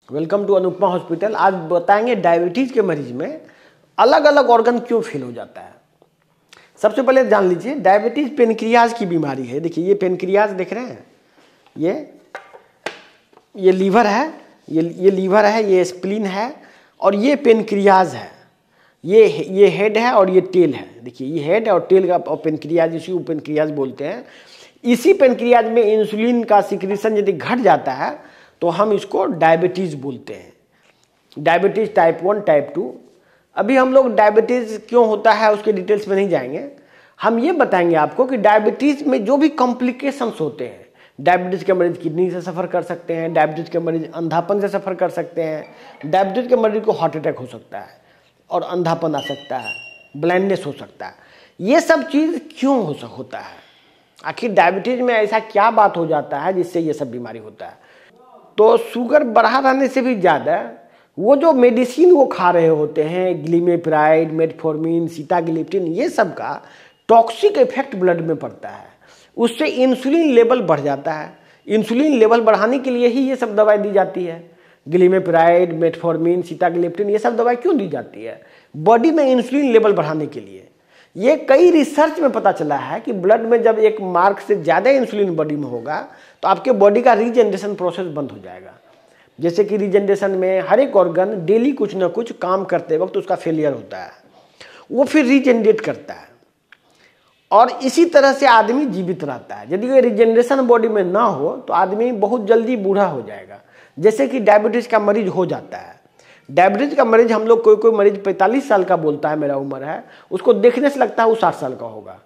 Welcome to Anupama hospital. आज बताएंगे diabetes के मरीज में अलग अलग ऑर्गन क्यों फेल हो जाता है। सबसे पहले जान लीजिए डायबिटीज पेनक्रियाज की बीमारी है। देखिए ये पेनक्रियाज देख रहे हैं, ये लीवर है, ये लीवर है, ये स्प्लीन है और ये पेनक्रियाज है। ये हेड है और ये टेल है। देखिए ये हेड और टेल का पेनक्रियाज, इसी को पेनक्रियाज बोलते हैं। इसी पेनक्रियाज में इंसुलिन का सिक्रीशन यदि घट जाता है तो हम इसको डायबिटीज बोलते हैं। Diabetes type 1, type 2। अभी हम लोग डायबिटीज क्यों होता है उसके डिटेल्स में नहीं जाएंगे। हम ये बताएंगे आपको कि डायबिटीज में जो भी कॉम्प्लिकेशंस होते हैं, डायबिटीज के मरीज किडनी से सफ़र कर सकते हैं, डायबिटीज के मरीज अंधापन से सफ़र कर सकते हैं, डायबिटीज के मरीज को हार्ट अटैक हो सकता है और अंधापन आ सकता है, ब्लाइंडनेस हो सकता है। ये सब चीज़ क्यों होता है? आखिर डायबिटीज में ऐसा क्या बात हो जाता है जिससे ये सब बीमारी होता है? तो शुगर बढ़ा रहने से भी ज़्यादा वो जो मेडिसिन वो खा रहे होते हैं, ग्लिमेप्राइड, मेटफॉर्मिन, सीटाग्लिप्टिन, ये सब का टॉक्सिक इफेक्ट ब्लड में पड़ता है। उससे इंसुलिन लेवल बढ़ जाता है। इंसुलिन लेवल बढ़ाने के लिए ही ये सब दवाई दी जाती है। ग्लिमेप्राइड, मेटफॉर्मिन, सीटाग्लिप्टिन, ये सब दवाई क्यों दी जाती है? बॉडी में इंसुलिन लेवल बढ़ाने के लिए। ये कई रिसर्च में पता चला है कि ब्लड में जब एक मार्क से ज़्यादा इंसुलिन बॉडी में होगा तो आपके बॉडी का रीजनरेशन प्रोसेस बंद हो जाएगा। जैसे कि रीजनरेशन में हर एक ऑर्गन डेली कुछ ना कुछ काम करते वक्त उसका फेलियर होता है, वो फिर रीजनरेट करता है और इसी तरह से आदमी जीवित रहता है। यदि ये रीजनरेशन बॉडी में ना हो तो आदमी बहुत जल्दी बूढ़ा हो जाएगा, जैसे कि डायबिटीज़ का मरीज हो जाता है। डायबिटीज का मरीज हम लोग कोई मरीज 45 साल का बोलता है मेरा उम्र है, उसको देखने से लगता है वो 60 साल का होगा।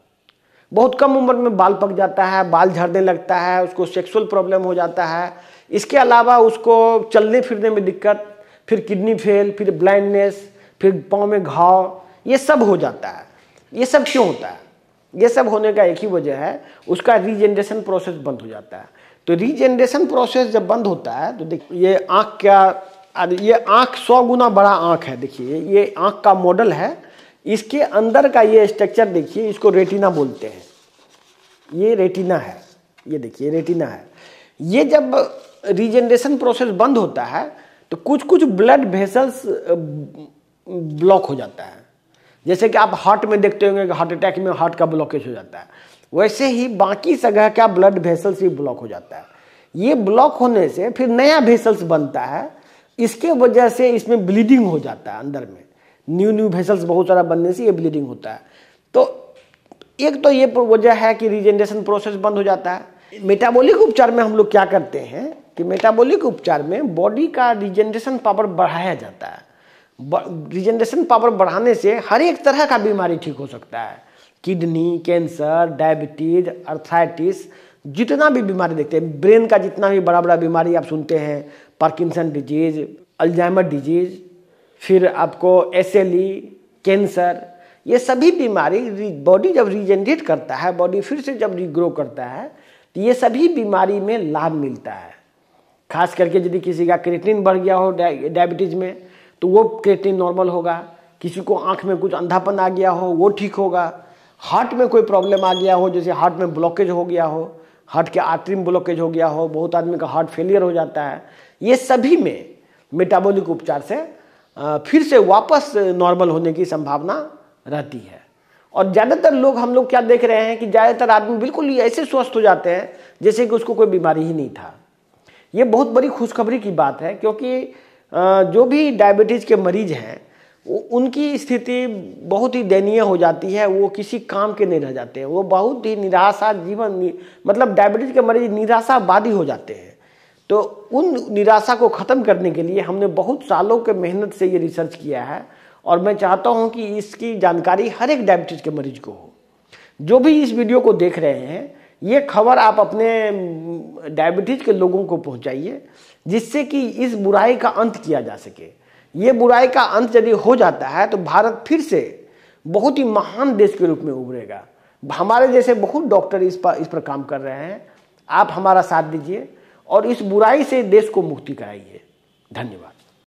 बहुत कम उम्र में बाल पक जाता है, बाल झड़ने लगता है, उसको सेक्सुअल प्रॉब्लम हो जाता है। इसके अलावा उसको चलने फिरने में दिक्कत, फिर किडनी फेल, फिर ब्लाइंडनेस, फिर पाँव में घाव, ये सब हो जाता है। ये सब क्यों होता है? ये सब होने का एक ही वजह है, उसका रीजनरेशन प्रोसेस बंद हो जाता है। तो रीजनरेशन प्रोसेस जब बंद होता है तो देखिए ये आँख ये आँख 100 गुना बड़ा आँख है। देखिए ये आँख का मॉडल है, इसके अंदर का ये स्ट्रक्चर देखिए, इसको रेटिना बोलते हैं। ये रेटिना है, ये देखिए रेटिना है। ये जब रीजनरेशन प्रोसेस बंद होता है तो कुछ ब्लड वेसल्स ब्लॉक हो जाता है। जैसे कि आप हार्ट में देखते होंगे कि हार्ट अटैक में हार्ट का ब्लॉकेज हो जाता है, वैसे ही बाकी जगह का ब्लड वेसल्स भी ब्लॉक हो जाता है। ये ब्लॉक होने से फिर नया वेसल्स बनता है, इसके वजह से इसमें ब्लीडिंग हो जाता है। अंदर में न्यू वेसल्स बहुत सारा बनने से ये ब्लीडिंग होता है। तो एक तो ये वजह है कि रीजनरेशन प्रोसेस बंद हो जाता है। मेटाबॉलिक उपचार में हम लोग क्या करते हैं कि मेटाबॉलिक उपचार में बॉडी का रीजनरेशन पावर बढ़ाया जाता है। रीजनरेशन पावर बढ़ाने से हर एक तरह का बीमारी ठीक हो सकता है। किडनी, कैंसर, डायबिटीज, अर्थराइटिस, जितना भी बीमारी देखते हैं, ब्रेन का जितना भी बड़ा बीमारी आप सुनते हैं, पार्किंसन डिजीज, अल्जाइमर डिजीज, फिर आपको SLE, कैंसर, ये सभी बीमारी बॉडी जब रीजनरेट करता है, बॉडी फिर से जब रीग्रो करता है तो ये सभी बीमारी में लाभ मिलता है। खास करके यदि किसी का क्रिएटिनिन बढ़ गया हो डायबिटीज में तो वो क्रिएटिनिन नॉर्मल होगा। किसी को आँख में कुछ अंधापन आ गया हो वो ठीक होगा। हार्ट में कोई प्रॉब्लम आ गया हो, जैसे हार्ट में ब्लॉकेज हो गया हो, हार्ट के आर्टरी में ब्लॉकेज हो गया हो, बहुत आदमी का हार्ट फेलियर हो जाता है। ये सभी में मेटाबॉलिक उपचार से फिर से वापस नॉर्मल होने की संभावना रहती है। और ज़्यादातर लोग हम लोग क्या देख रहे हैं कि ज़्यादातर आदमी बिल्कुल ही ऐसे स्वस्थ हो जाते हैं जैसे कि उसको कोई बीमारी ही नहीं था। ये बहुत बड़ी खुशखबरी की बात है, क्योंकि जो भी डायबिटीज़ के मरीज हैं उनकी स्थिति बहुत ही दयनीय हो जाती है। वो किसी काम के नहीं रह जाते हैं, वो बहुत ही निराशा जीवन, मतलब डायबिटीज़ के मरीज निराशावादी हो जाते हैं। तो उन निराशा को ख़त्म करने के लिए हमने बहुत सालों के मेहनत से ये रिसर्च किया है और मैं चाहता हूँ कि इसकी जानकारी हर एक डायबिटीज़ के मरीज को हो। जो भी इस वीडियो को देख रहे हैं, ये खबर आप अपने डायबिटीज़ के लोगों को पहुँचाइए, जिससे कि इस बुराई का अंत किया जा सके। ये बुराई का अंत यदि हो जाता है तो भारत फिर से बहुत ही महान देश के रूप में उभरेगा। हमारे जैसे बहुत डॉक्टर इस पर काम कर रहे हैं। आप हमारा साथ दीजिए और इस बुराई से देश को मुक्ति कराइए। धन्यवाद।